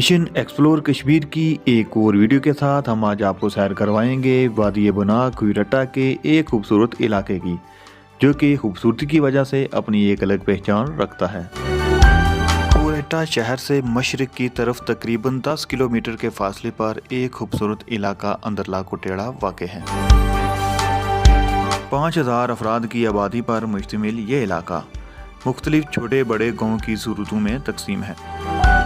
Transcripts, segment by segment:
Mission explore Kashmir की एक और वीडियो के साथ हम आज आपको सैर करवाएंगे वादी बना क्विरट्टा के एक खूबसूरत इलाके की, जो कि खूबसूरती की वजह से अपनी एक अलग पहचान रखता है। क्विरट्टा शहर से मशरिक की तरफ तकरीबन 10 किलोमीटर के फासले पर एक खूबसूरत इलाका अंदरला कोटेड़ा वाक़ है। 5000 अफराद की आबादी पर मुश्तमिल ये इलाका मुख्तलिफ छोटे बड़े गाँव की सूरतों में तकसीम है,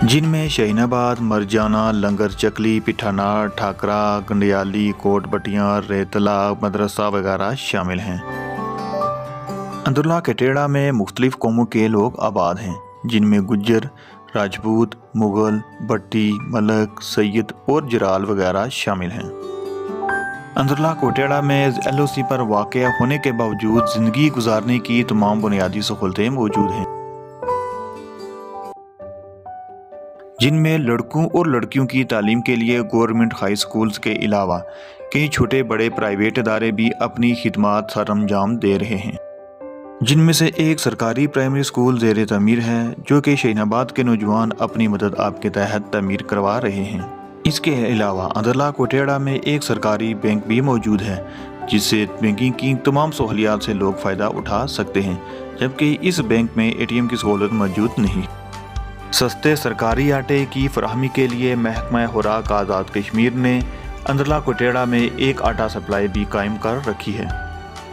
जिनमें शहीनाबाद, मरजाना, लंगर चकली, पिठानार, ठाकरा, गंडियाली, कोट बटियाँ, रेतला, मदरसा वगैरह शामिल हैं। अंदरला कोटेड़ा में मुख्तलिफ कौमों के लोग आबाद हैं, जिनमें गुज्जर, राजपूत, मुग़ल, भट्टी, मलक, सैयद और जराल वगैरह शामिल हैं। अंदरला कोटेड़ा में LOC पर वाक़या होने के बावजूद ज़िंदगी गुजारने की तमाम बुनियादी सहूलतें मौजूद हैं, जिनमें लड़कों और लड़कियों की तालीम के लिए गवर्नमेंट हाई स्कूल्स के अलावा कई छोटे बड़े प्राइवेट इदारे भी अपनी खिदमात सरअंजाम दे रहे हैं, जिनमें से एक सरकारी प्राइमरी स्कूल ज़ेर तमीर है, जो कि शहीनाबाद के नौजवान अपनी मदद आप के तहत तमीर करवा रहे हैं। इसके अलावा अंदरला कोटेड़ा में एक सरकारी बैंक भी मौजूद है, जिससे बैंकिंग की तमाम सहूलियात से लोग फ़ायदा उठा सकते हैं, जबकि इस बैंक में ATM की सहूलत मौजूद नहीं। सस्ते सरकारी आटे की फराहमी के लिए महकमा खुराक आज़ाद कश्मीर ने अंदरला कोटेड़ा में एक आटा सप्लाई भी कायम कर रखी है,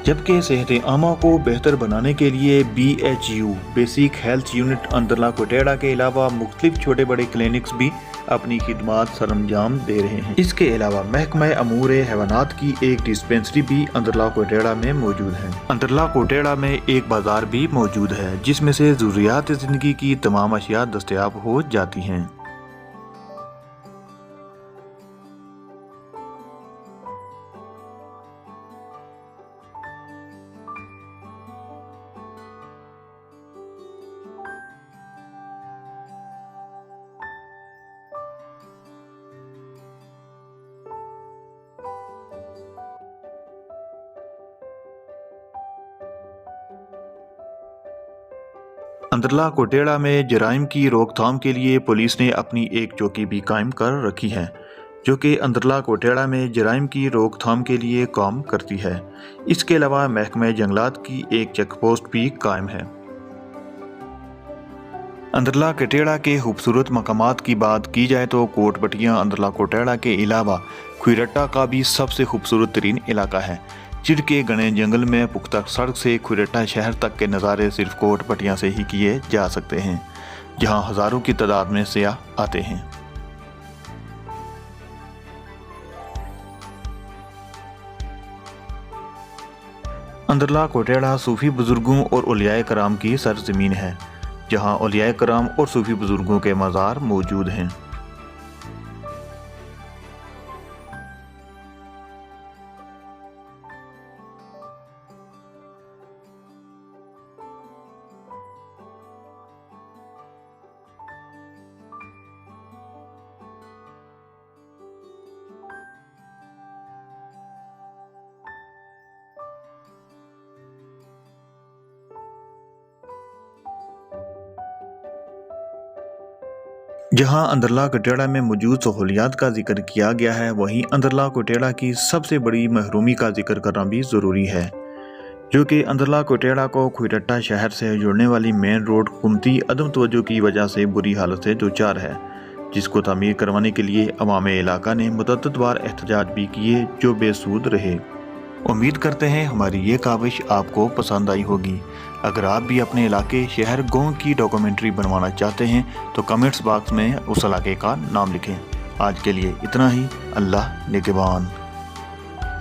जबकि सेहत आमा को बेहतर बनाने के लिए BHU बेसिक हेल्थ यूनिट अंदरला कोटेड़ा के अलावा मुख्तलिफ छोटे बड़े क्लिनिक्स भी अपनी खिदमात सरअंजाम दे रहे हैं। इसके अलावा महकमा अमूर हैवानात की एक डिस्पेंसरी भी अंदरला कोटेड़ा में मौजूद है। अंदरला कोटेड़ा में एक बाजार भी मौजूद है, जिसमें से ज़रूरियात ज़िंदगी की तमाम अशिया दस्तयाब हो जाती हैं। अंदरला कोटेड़ा में जराइम की रोकथाम के लिए पुलिस ने अपनी एक चौकी भी कायम कर रखी है, जो कि अंदरला कोटेड़ा में जराइम की रोकथाम के लिए काम करती है। इसके अलावा महकमा जंगलात की एक चेक पोस्ट भी कायम है। अंदरला कोटेड़ा के खूबसूरत मकामात की बात की जाए तो कोट बटियाँ अंदरला कोटेड़ा के अलावा क्विरट्टा का भी सबसे खूबसूरत तरीन इलाका है। चिड़ के घने जंगल में पुख्ता सड़क से क्विरट्टा शहर तक के नज़ारे सिर्फ कोट बटियाँ से ही किए जा सकते हैं, जहां हज़ारों की तादाद में सियाह आते हैं। अंदरला कोटेड़ा सूफी बुजुर्गों और औलियाए कराम की सरजमीन है, जहां औलियाए कराम और सूफी बुजुर्गों के मज़ार मौजूद हैं। जहां अंदरला कोटेड़ा में मौजूद सहूलियात का जिक्र किया गया है, वहीं अंदरला कोटेड़ा की सबसे बड़ी महरूमी का जिक्र करना भी ज़रूरी है, जो कि अंदरला कोटेड़ा को क्विरट्टा शहर से जोड़ने वाली मेन रोड हुकूमती अदम तवज्जो की वजह से बुरी हालत से दो-चार है, जिसको तामीर करवाने के लिए अवाम इलाका ने मुतअद्दिद बार एहतजाज भी किए, जो बेसूद रहे। उम्मीद करते हैं हमारी ये काविश आपको पसंद आई होगी। अगर आप भी अपने इलाके, शहर, गाँव की डॉक्यूमेंट्री बनवाना चाहते हैं तो कमेंट्स बॉक्स में उस इलाके का नाम लिखें। आज के लिए इतना ही। अल्लाह निगहबान।